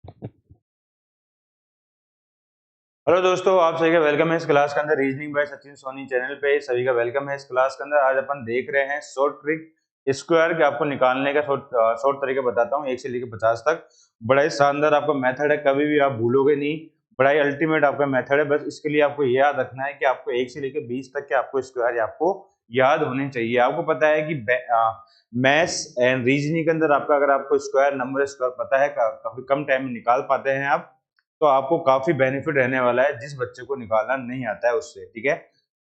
Hello दोस्तों, आप सभी का वेलकम है इस क्लास के अंदर। Reasoning by Sachin Soni channel पे सभी का वेलकम है इस क्लास के अंदर। आज अपन देख रहे हैं शॉर्ट ट्रिक स्क्वायर के आपको निकालने का शॉर्ट तरीका बताता हूँ 1 से लेकर 50 तक। बड़ा ही शानदार आपका मेथड है, कभी भी आप भूलोगे नहीं। बड़ा ही अल्टीमेट आपका मेथड है। बस इसके लिए आपको याद रखना है कि आपको 1 से लेकर 20 तक के आपको स्क्वायर आपको याद होने चाहिए। आपको पता है कि मैथ्स एंड रीजनिंग के अंदर आपका अगर आपको स्क्वायर नंबर स्क्वायर पता है, काफी कम टाइम में निकाल पाते हैं आप, तो आपको काफी बेनिफिट रहने वाला है जिस बच्चे को निकालना नहीं आता है उससे। ठीक है,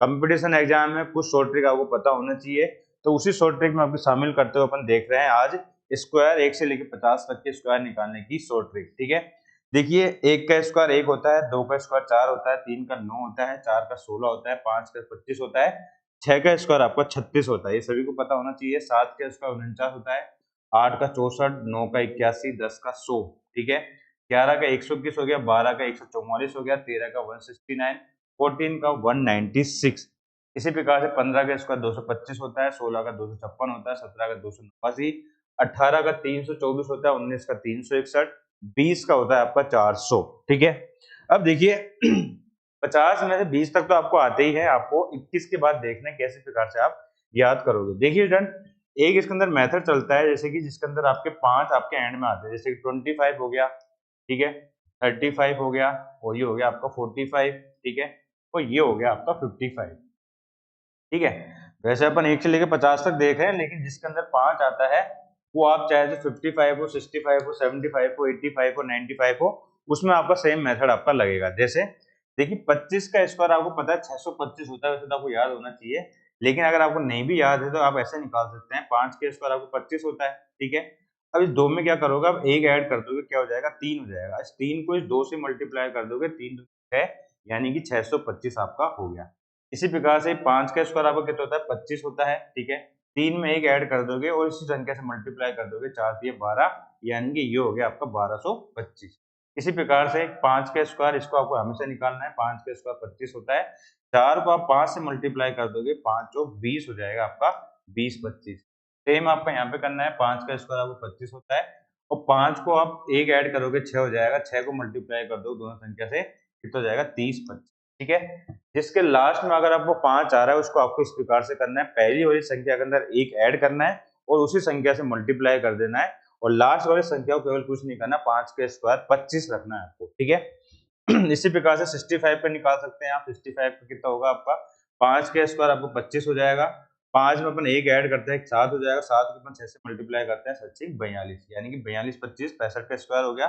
कंपटीशन एग्जाम में कुछ शॉर्ट ट्रिक आपको पता होना चाहिए, तो उसी शॉर्ट ट्रिक में आपको शामिल करते हुए अपन देख रहे हैं आज स्क्वायर 1 से लेकर 50 तक के स्क्वायर निकालने की शॉर्ट ट्रिक। ठीक है, देखिए, 1 का स्क्वायर 1 होता है, 2 का स्क्वायर 4 होता है, 3 का 9 होता है, 4 का 16 होता है, 5 का 25 होता है, 6 का स्क्वायर आपका 36 होता है, ये सभी को पता होना चाहिए। 7 का स्क्वायर 49 होता है, 8 का 64, 9 का 81, 10 का 100। ठीक है, 11 का 121 हो गया, 12 का 144 हो गया, 13 का 169, 14 का 196। इसी प्रकार से 15 का स्क्वायर 225 होता है, 16 का 256 होता है, 17 का 289, 18 का 324 होता है, 19 का 361, 20 का होता है आपका 400। ठीक है, अब देखिए 50 में से 20 तक तो आपको आते ही है, आपको 21 के बाद देखना है कैसे प्रकार से आप याद करोगे। देखिए डन, एक इसके अंदर मेथड चलता है, जैसे कि जिसके अंदर आपके 5 आपके एंड में आते हैं, जैसे कि 25 हो गया, ठीक है, 35 हो गया, और ये हो गया आपका 45, ठीक है, और ये हो गया आपका 55। ठीक है, वैसे अपन 1 से लेकर 50 तक देख रहे हैं, लेकिन जिसके अंदर 5 आता है वो आप चाहे तो 55 हो, 65 हो, 75 हो, 85 हो, 95 हो, उसमें आपका सेम मेथड आपका लगेगा। जैसे देखिए 25 का स्क्वायर आपको पता है 625 होता है, वैसे तो आपको याद होना चाहिए, लेकिन अगर आपको नहीं भी याद है तो आप ऐसे निकाल सकते हैं। 5 का स्क्वायर आपको 25 होता है, ठीक है। अब इस 2 में क्या करोगे, आप 1 ऐड कर दोगे, क्या हो जाएगा, 3 हो जाएगा। इस 3 को इस 2 से मल्टीप्लाई कर दोगे, 3 2 6, यानी कि 625 आपका हो गया। इसी प्रकार से 5 का स्क्वायर आपका कितना होता है, 25 होता है, ठीक है। 3 में 1 ऐड कर दोगे और इसी संख्या से मल्टीप्लाई कर दोगे, 4 दिए 12, यानी कि ये हो गया आपका 1225। इसी प्रकार से 5 का स्क्वायर, इसको आपको हमेशा निकालना है। 5 का स्क्वायर 25 होता है, 4 को आप 5 से मल्टीप्लाई कर दोगे, 5 चौक 20 हो जाएगा आपका 2025। सेम आपका यहाँ पे करना है, 5 का स्क्वायर आपको 25 होता है और 5 को आप 1 ऐड करोगे, 6 हो जाएगा, 6 को मल्टीप्लाई कर दो दोनों संख्या से, कितना हो जाएगा, 3025। ठीक है, जिसके लास्ट में अगर आपको 5 आ रहा है उसको आपको इस प्रकार से करना है, पहली वाली संख्या के अंदर 1 ऐड करना है और उसी संख्या से मल्टीप्लाई कर देना है, और लास्ट वाली संख्या को केवल कुछ नहीं करना, 5 के स्क्वायर 25 रखना है आपको। ठीक है, इसी प्रकार से 65 पे निकाल सकते हैं आप। 65 पे कितना होगा आपका, 5 के स्क्वायर आपको 25 हो जाएगा, 5 में अपन 1 ऐड करते हैं, 7 हो जाएगा, 7 को अपन 6 से मल्टीप्लाई करते हैं, 7 42, यानी कि 42 25 65 का स्क्वायर हो गया।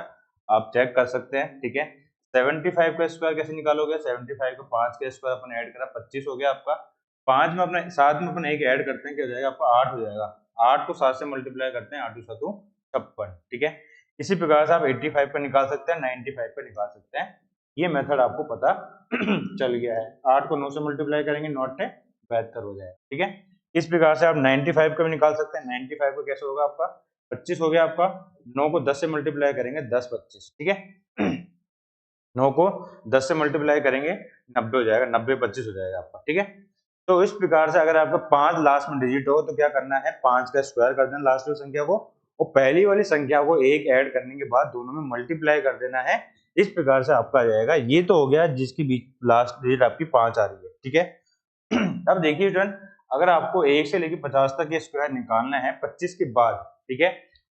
आप चेक कर सकते हैं। ठीक है, 75 का स्क्वायर कैसे निकालोगे, 75 को 5 का स्क्वायर अपन ऐड करा, 25 हो गया आपका। 5 में अपने 7 में अपन 1 ऐड करते हैं, क्या हो जाएगा आपका, 8 हो जाएगा। 8 को 7 से मल्टीप्लाई करते हैं, 8 2 7 56। ठीक है, इसी प्रकार से आप 85 पे निकाल सकते हैं, 95 पे निकाल सकते हैं। ये मेथड आपको पता चल गया है। 8 को 9 से मल्टीप्लाई करेंगे, 9 8 72 हो जाएगा। ठीक है, इस प्रकार से आप 95 का भी निकाल सकते हैं। 95 को कैसे होगा आपका, 25 हो गया आपका, 9 को 10 से मल्टीप्लाई करेंगे, 10 25। ठीक है, 9 को 10 से मल्टीप्लाई करेंगे, 90 हो जाएगा, 90 25 हो जाएगा आपका। ठीक है, तो इस प्रकार से अगर आपका 5 लास्ट में डिजिट हो तो क्या करना है, 5 का स्क्वायर कर देना लास्ट वाली संख्या को, और पहली वाली संख्या को 1 ऐड करने के बाद दोनों में मल्टीप्लाई कर देना है। इस प्रकार से आपका आ जाएगा। ये तो हो गया जिसकी बीच लास्ट डिजिट आपकी 5 आ रही है। ठीक है, अब देखिए फ्रेंड, अगर आपको 1 से लेकर 50 तक ये स्क्वायर निकालना है 25 के बाद, ठीक है,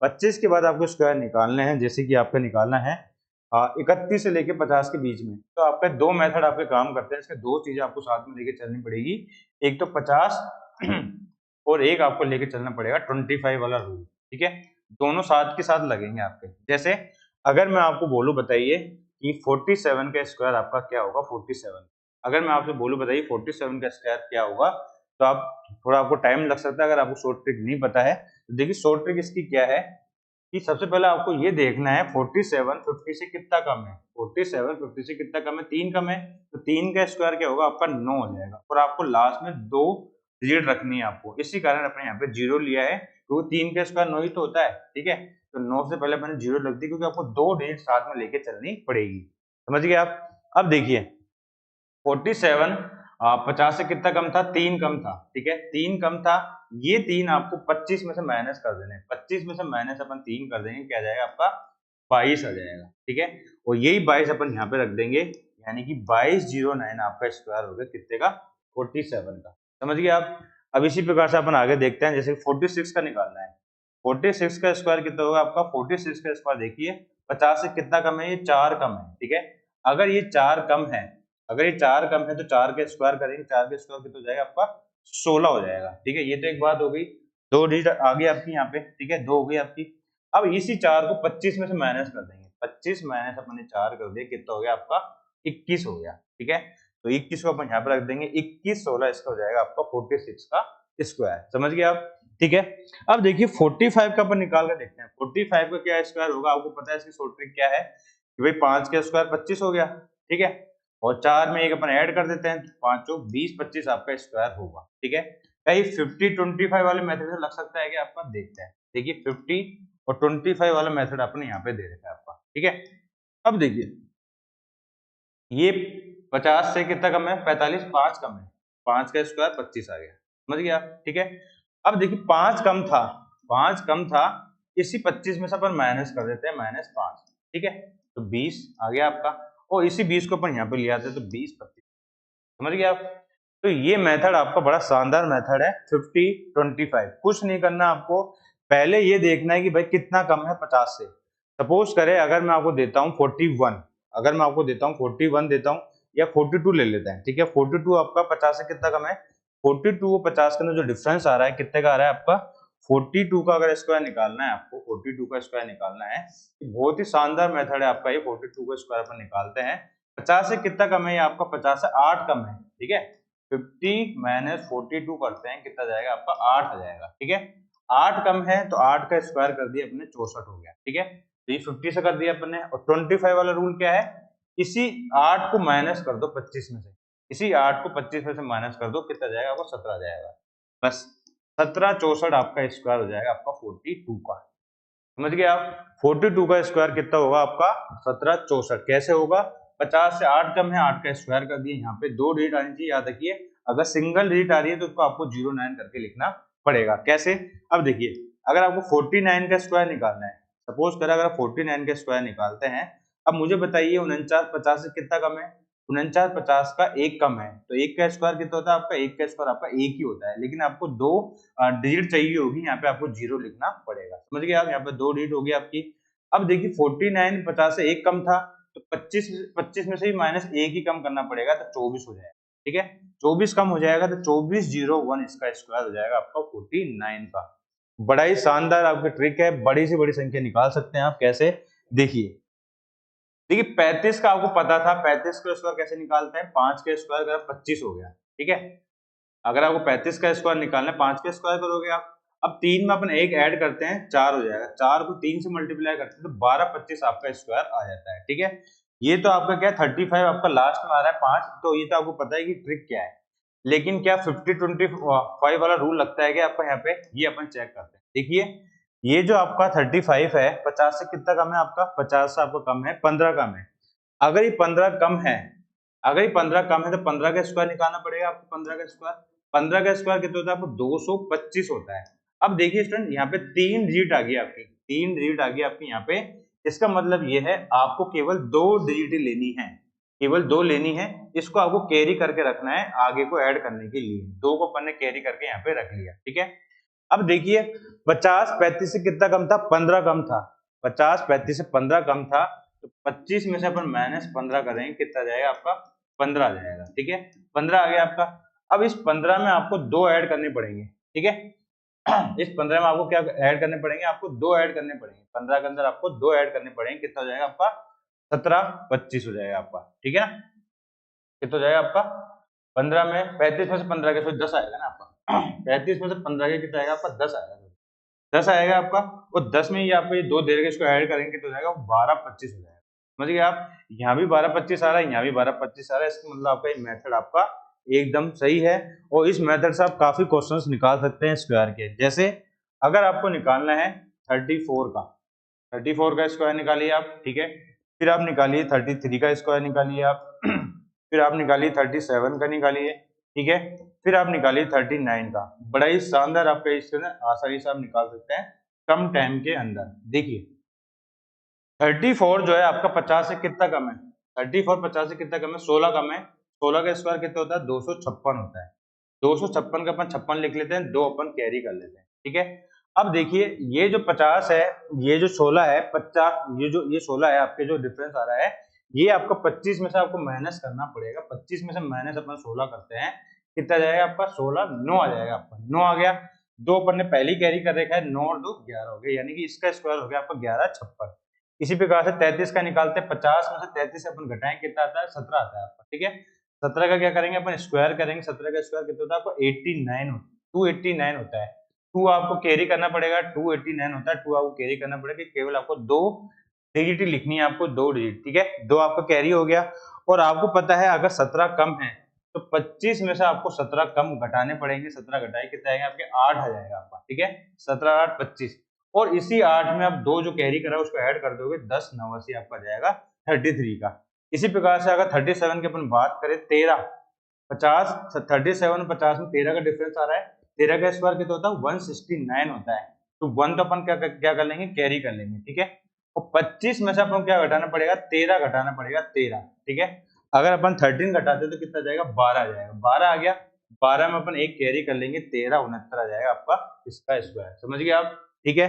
25 के बाद आपको स्क्वायर निकालने हैं, जैसे कि आपका निकालना है 31 से लेके 50 के बीच में, तो आपके दो मेथड आपके काम करते हैं। इसके दो चीजें आपको साथ में लेके चलनी पड़ेगी, एक तो 50 और एक आपको लेके चलना पड़ेगा 25 वाला रूल। ठीक है, दोनों साथ के साथ लगेंगे आपके। जैसे अगर मैं आपको बोलूं, बताइए कि 47 का स्क्वायर आपका क्या होगा, 47, अगर मैं आपसे बोलूं बताइए 47 का स्क्वायर क्या होगा, तो आप थोड़ा, आपको टाइम लग सकता है अगर आपको शॉर्ट ट्रिक नहीं पता है। तो देखिए शॉर्ट ट्रिक इसकी क्या है कि सबसे पहले आपको ये देखना है 47 50 से कितना कम है। 47 50 से कितना कम है, 3 कम है, तो 3 का स्क्वायर क्या होगा आपका, 9 हो जाएगा। और आपको लास्ट में 2 डिजिट रखनी है आपको, इसी कारण अपने यहाँ पे 0 लिया है, क्योंकि 3 का स्क्वायर 9 ही तो होता है। ठीक है, तो 9 से पहले मैंने 0 रख दी, क्योंकि आपको 2 डिजिट साथ में लेके चलनी पड़ेगी। समझ गए आप। अब देखिए 47 50 से कितना कम था, 3 कम था। ठीक है, 3 कम था, ये 3 आपको 25 में से माइनस कर देने, 25 में से माइनस अपन 3 कर देंगे, क्या जाएगा आपका 22 आ जाएगा, ठीक है। और यही 22 अपन यहाँ पे रख देंगे, यानी कि 2209 आपका स्क्वायर हो गया कितने का, 47 का। समझ गए आप। अब इसी प्रकार से अपन आगे देखते हैं, जैसे 46 का निकालना है। 46 का स्क्वायर कितना होगा आपका, 46 का स्क्वायर देखिए 50 से कितना कम है, ये 4 कम है, ठीक है। अगर ये 4 कम है, अगर ये 4 कम है तो 4 का स्क्वायर करेंगे, 4 का स्क्वायर कितना हो जाएगा आपका, 16 हो जाएगा, ठीक है। ये तो एक बात हो गई, 2 डिजिट आ गई आपकी यहाँ पे, ठीक है, 2 हो गई आपकी। अब इसी 4 को 25 में से माइनस कर देंगे, 25 माइनस अपने 4 कर दिया, कितना हो गया आपका, 21 हो गया, ठीक है। तो 21 को अपन यहाँ पे रख देंगे, 21 16 इसका हो जाएगा आपका 46 का स्क्वायर। समझ गए आप, ठीक है। अब देखिए 45 का अपन निकाल कर देखते हैं, 45 का क्या स्क्वायर होगा, आपको पता है इसकी शॉर्ट ट्रिक क्या है कि भाई 5 का स्क्वायर 25 हो गया, ठीक है। और 4 में एक अपन ऐड कर देते हैं, 5 20 25 आपका स्क्वायर होगा, ठीक है। कहीं 50 25 वाले मेथड से लग सकता है कि आपका, देखते हैं। देखिए 50 और 25 वाला मेथड आपने यहाँ पे दे रखा है आपका, ठीक है। अब देखिए ये 50 से कितना कम है, 45, 5 कम है, 5 का स्क्वायर 25 आ गया, समझ गया, ठीक है। अब देखिए 5 कम था, 5 कम था, इसी 25 में से अपन माइनस कर देते हैं, -5, ठीक है। तो 20 आ गया आपका, और इसी 20 को अपन यहाँ पे ले आते हैं, तो 20 25, समझ गए आप। तो ये मेथड आपका बड़ा शानदार मेथड है, 50 25। कुछ नहीं करना आपको, पहले ये देखना है कि भाई कितना कम है 50 से। सपोज करें अगर मैं आपको देता हूँ 41, अगर मैं आपको देता हूँ 41 देता हूँ, या 42 ले लेते हैं, ठीक है। 42 आपका 50 से कितना कम है, 42 और 50 के अंदर जो डिफरेंस आ रहा है कितने का आ रहा है आपका, 42 का अगर स्क्वायर निकालना है आपको, 42 का स्क्वायर निकालना है, बहुत ही शानदार मेथड है आपका ये। 42 का स्क्वायर अपन निकालते हैं, 50 से कितना कम है, ये आपका 50 से 8 कम है, ठीक है। 50 माइनस 42 करते हैं, कितना जाएगा आपका, 8 आ जाएगा, ठीक है। 8 कम है तो 8 का स्क्वायर कर दिया अपने, 64 हो गया, ठीक है। तो ये 50 से कर दिया अपने। और 25 वाला रूल क्या है, इसी 8 को माइनस कर दो 25 में से, इसी 8 को 25 में से माइनस कर दो, कितना जाएगा आपको, 17 जाएगा, बस 17 64 आपका स्क्वायर हो जाएगा आपका 42 का। समझ गए आप। 42 का स्क्वायर कितना होगा आपका, 17 64। कैसे होगा, 50 से 8 कम है, 8 का स्क्वायर कर दिए, यहाँ पे 2 डिजिट आनी चाहिए, याद रखिए। अगर सिंगल डिजिट आ रही है तो उसको आपको 09 करके लिखना पड़ेगा। कैसे, अब देखिए अगर आपको 49 का स्क्वायर निकालना है, सपोज करें अगर 49 का स्क्वायर निकालते हैं, अब मुझे बताइए 49 50 से कितना कम है, 49 50 का एक कम है, तो एक का स्क्वायर कितना होता है आपका, एक का स्क्वायर आपका एक ही होता है, लेकिन आपको 2 डिजिट चाहिए होगी, यहाँ पे आपको 0 लिखना पड़ेगा। समझ गए आप, यहाँ पे 2 डिजिट होगी आपकी। अब देखिए 49 50 से एक कम था, तो 25 में से भी माइनस एक ही कम करना पड़ेगा, तो 24 हो जाएगा, ठीक है। 24 कम हो जाएगा तो 2401 इसका स्क्वायर हो जाएगा आपका 49 का। बड़ा ही शानदार आपका ट्रिक है, बड़ी से बड़ी संख्या निकाल सकते हैं आप। कैसे, देखिए देखिए 35 का आपको पता था, 35 का स्क्वायर कैसे निकालते हैं, 5 का स्क्वायर करा 25 हो गया, ठीक है। अगर आपको 35 का स्क्वायर निकालना है, 5 का स्क्वायर करोगे आप, अब 3 में अपन एक ऐड करते हैं, 4 हो जाएगा, 4 को 3 से मल्टीप्लाई करते हैं तो 12 25 आपका स्क्वायर आ जाता है, ठीक है। ये तो आपका क्या है, 35 आपका लास्ट में आ रहा है 5, तो ये तो आपको पता है कि ट्रिक क्या है। लेकिन क्या 50 25 वाला रूल लगता है क्या आपका यहाँ पे, ये अपन चेक करते हैं। देखिए ये जो आपका 35 है, 50 से कितना कम है आपका, 50 से आपका कम है, 15 कम है। अगर ये 15 कम है, अगर ये 15 कम है तो 15 का स्क्वायर निकालना पड़ेगा आपको। 15 का स्क्वायर, 15 का स्क्वायर कितना होता है आपको, 225 होता है। अब देखिए स्टूडेंट यहाँ पे 3 डिजिट आ गई आपकी, 3 डिजिट आ गई आपकी यहाँ पे। इसका मतलब ये है आपको केवल 2 डिजिट लेनी है, केवल 2 लेनी है। इसको आपको कैरी करके रखना है आगे को ऐड करने के लिए, 2 को अपन ने कैरी करके यहाँ पे रख लिया, ठीक है। अब देखिए 50 35 से कितना कम था, 15 कम था। 50 35 से 15 कम था, तो 25 में से अपन -15 करेंगे, कितना जाएगा आपका, 15 आ जाएगा, ठीक है। 15 आ गया आपका। अब इस 15 में आपको 2 ऐड करने पड़ेंगे, ठीक है। इस 15 में आपको क्या ऐड करने पड़ेंगे, आपको 2 ऐड करने पड़ेंगे, 15 के अंदर आपको 2 ऐड करने पड़ेंगे, कितना हो जाएगा आपका, 17 25 हो जाएगा आपका, ठीक है ना। कितना हो जाएगा आपका, 15 में 35 में से 15 के, 10 आएगा ना आपका। 35 में से 15 के कितना आएगा आपका, 10 आएगा, 10 आएगा आपका। और 10 में ही आपको ये 2 दे रहे, इसको ऐड करेंगे तो हो जाएगा 12 25 हो जाएगा। समझ गए आप, यहाँ भी 12 25 आ रहा है, यहाँ भी 12 25 आ रहा है, इसका मतलब आपका ये मेथड आपका एकदम सही है। और इस मेथड से आप काफी क्वेश्चंस निकाल सकते हैं स्क्वायर के। जैसे अगर आपको निकालना है 34 का, 34 का स्क्वायर निकालिए आप, ठीक है। फिर आप निकालिए 33 का स्क्वायर निकालिए आप। फिर आप निकालिए 37 का निकालिए, ठीक है। फिर आप निकालिए 39 का। बड़ा ही शानदार आपका इससे ना आसानी से आप निकाल सकते हैं कम टाइम के अंदर। देखिए 34 जो है आपका 50 से कितना कम है, 34 50 से कितना कम है, 16 कम है। 16 का स्क्वायर कितना होता है, 256 होता है। 256 का अपन 56 लिख लेते हैं, 2 अपन कैरी कर लेते हैं, ठीक है। अब देखिए ये जो 50 है, ये जो 16 है, 50, ये 16 है, आपके जो डिफरेंस आ रहा है, ये आपका 25 में से आपको माइनस करना पड़ेगा। 25 में से माइनस अपन 16 करते हैं, कितना जाएगा आपका, 16, 9 आ जाएगा आपका, 9 आ गया। 2 अपन ने पहले कैरी कर रखा है, 9 और 2 11 हो गए, यानी कि इसका स्क्वायर हो गया आपका 1156। इसी प्रकार से 33 का निकालते हैं, 50 में से 33 अपन घटाएं, कितना आता है, 17 आता है आपका, ठीक है। 17 का क्या करेंगे अपन, स्क्वायर करेंगे। 17 का स्क्वायर कितना होता है आपको, 89, 289 होता है। 2 आपको कैरी करना पड़ेगा, 289 होता है, 2 आपको कैरी करना पड़ेगा, केवल आपको 2 डिजिट लिखनी है, आपको 2 डिजिट, ठीक है। 2 आपका कैरी हो गया। और आपको पता है अगर 17 कम है तो 25 में से आपको 17 कम घटाने पड़ेंगे। 17 घटाए कितना आएगा आपके, 8 आ जाएगा आपका, ठीक है। 17 8 25, और इसी 8 में आप 2 जो कैरी करा उसको ऐड कर दोगे, 10 89 आपका जाएगा 33 का। इसी प्रकार से अगर 37 की अपन बात करें, 13 50 37 50 में 13 का डिफरेंस आ रहा है। 13 का स्क्वायर कितना होता है, 169 होता है। तो 1 तो अपन क्या कर लेंगे, कैरी कर लेंगे, ठीक है। और 25 में से अपन क्या घटाना पड़ेगा, 13 घटाना पड़ेगा, 13, ठीक है। अगर अपन 13 घटाते तो कितना जाएगा, 12 आ जाएगा, 12 आ गया। 12 में अपन एक कैरी कर लेंगे, 13 69 आ जाएगा आपका इसका स्क्वायर, समझ गए आप, ठीक है।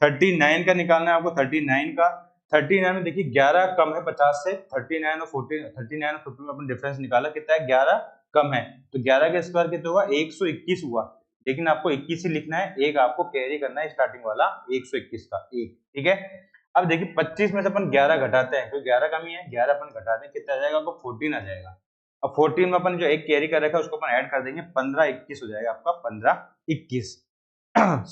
39 का निकालना है आपको, 39 का। 39 में देखिए 11 कम है 50 से, 39 और 14 में अपन डिफरेंस निकाला, कितना है, 11 कम है। तो 11 का स्क्वायर कितना हुआ, 121 हुआ। लेकिन आपको 21 ही लिखना है, एक आपको कैरी करना है स्टार्टिंग वाला 121 का, एक, ठीक है। अब देखिए 25 में से अपन 11 घटाते हैं, तो 11 कमी है, 11 अपन घटाते हैं, कितना आ जाएगा आपको, 14 आ जाएगा। अब 14 में अपन जो एक कैरी कर रखा है उसको अपन ऐड कर देंगे, 15 21 हो जाएगा आपका, 15 21।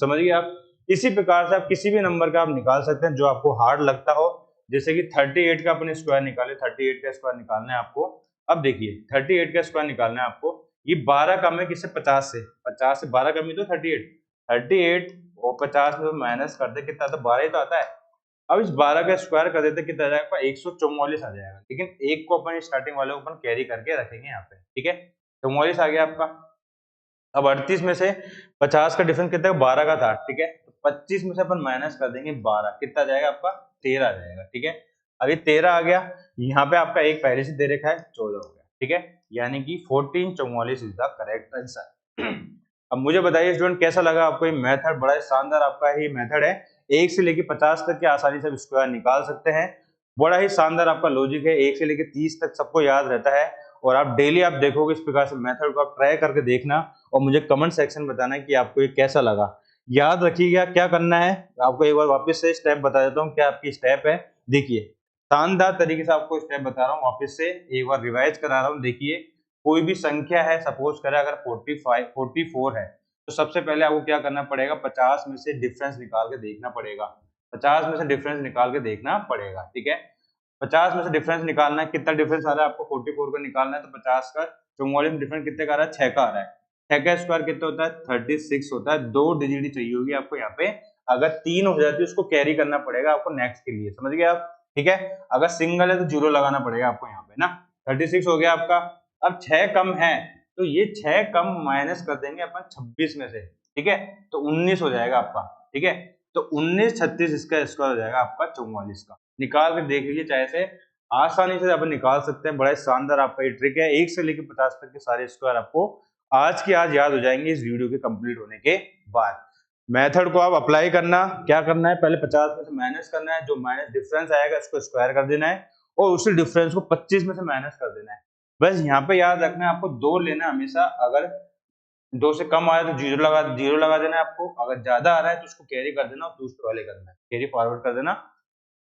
समझ गए आप। इसी प्रकार से आप किसी भी नंबर का आप निकाल सकते हैं जो आपको हार्ड लगता हो। जैसे कि 38 का अपन स्क्वायर निकाले, 38 का स्क्वायर निकालना है आपको। अब देखिए 38 का स्क्वायर निकालना है आपको, ये 12 कम है किससे, 50 से। 50 से 12 कम है तो 38, 38 और 50 में माइनस कर दे, कितना आता है, 12 ही तो आता है। अब इस 12 का स्क्वायर कर देते, कितना आ जाएगा, 144 आ जाएगा। लेकिन एक को अपन स्टार्टिंग वाले को अपन कैरी करके रखेंगे यहाँ पे, ठीक है। 44 आ गया आपका। अब 38 में से 50 का डिफरेंस कितना है, 12 का था, ठीक है। तो 25 में से अपन माइनस कर देंगे 12, कितना आ जाएगा आपका, 13 आ जाएगा, ठीक है। अभी 13 आ गया, यहाँ पे आपका एक पहले से दे रखा है, 14 हो गया, ठीक है। यानी कि 1444 इज द करेक्ट आंसर। अब मुझे बताइए स्टूडेंट, कैसा लगा आपको ये मेथड, बड़ा शानदार आपका ये मेथड है। 1 से लेके 50 तक के आसानी से स्क्वायर निकाल सकते हैं। बड़ा ही शानदार आपका लॉजिक है, 1 से लेके 30 तक सबको याद रहता है। और आप डेली आप देखोगे इस प्रकार से मेथड को, आप ट्राई करके देखना और मुझे कमेंट सेक्शन बताना कि आपको ये कैसा लगा। याद रखिएगा क्या करना है, आपको एक बार वापस से स्टेप बता देता हूँ, क्या आपकी स्टेप है। देखिए शानदार तरीके से आपको स्टेप बता रहा हूँ, वापस से एक बार रिवाइज करा रहा हूँ। देखिए कोई भी संख्या है, सपोज करें अगर 44 है, तो सबसे पहले आपको क्या करना पड़ेगा, 50 में से डिफरेंस निकाल के देखना पड़ेगा। 50 में से डिफरेंस निकाल के देखना पड़ेगा, ठीक है। 50 में से डिफरेंस निकालना है, कितना डिफरेंस आ रहा है आपको, 44 का निकालना है। तो 50 का 44 में डिफरेंस कितने का आ रहा है, 6 का आ रहा है। 6 का स्क्वायर कितना होता है, 36 होता है। 2 डिजिट चाहिए होगी आपको यहाँ पे। अगर 3 हो जाती है उसको कैरी करना पड़ेगा आपको नेक्स्ट के लिए, समझ गए आप, ठीक है। अगर सिंगल है तो 0 लगाना पड़ेगा आपको यहाँ पे ना। 36 हो गया आपका। अब 6 कम है तो ये 6 कम माइनस कर देंगे अपन 26 में से, ठीक है। तो 19 हो जाएगा आपका, ठीक है। तो 19 36 इसका स्क्वायर हो जाएगा आपका 44 का। निकाल के देख लीजिए, चाहे से आसानी से अपन निकाल सकते हैं। बड़ा शानदार आपका ये ट्रिक है, 1 से लेकर 50 तक के सारे स्क्वायर आपको आज की आज याद हो जाएंगे इस वीडियो के कंप्लीट होने के बाद। मेथड को आप अप्लाई करना, क्या करना है, पहले 50 में से माइनस करना है, जो माइनस डिफरेंस आएगा उसको स्क्वायर कर देना है, और उसी डिफरेंस को 25 में से माइनस कर देना है। बस यहाँ पे याद रखना है आपको 2 लेना हमेशा। अगर 2 से कम आ रहा है तो 0 लगा देना है आपको। अगर ज्यादा आ रहा है तो उसको कैरी कर देना और दूसरे वाले के अंदर कैरी फॉरवर्ड कर देना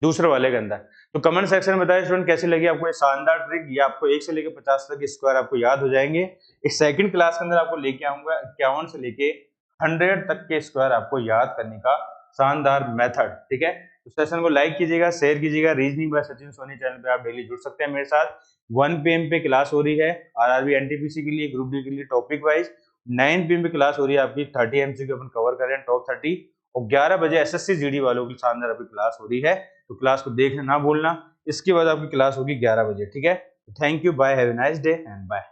दूसरे वाले के अंदर। तो कमेंट सेक्शन में बताइए स्टूडेंट कैसी लगी आपको ये शानदार ट्रिक। ये आपको 1 से लेकर 50 तक स्क्वायर आपको याद हो जाएंगे। एक सेकंड क्लास के अंदर आपको लेके आऊंगा 51 से लेके 100 तक के स्क्वायर आपको याद करने का शानदार मेथड, ठीक है। तो सेशन को लाइक कीजिएगा, शेयर कीजिएगा। Reasoning by Sachin Soni channel पे आप डेली जुड़ सकते हैं मेरे साथ। 1 PM पे क्लास हो रही है आरआरबी एनटीपीसी के लिए, ग्रुप डी के लिए टॉपिक वाइज। 9 PM पे क्लास हो रही है आपकी 30 MCQ अपन कवर कर रहे हैं टॉप 30। और 11 बजे एसएससी जीडी वालों की शानदार अभी क्लास हो रही है, तो क्लास को देखना ना भूलना। इसके बाद आपकी क्लास होगी 11 बजे, ठीक है। Thank you, bye, have a nice day and bye.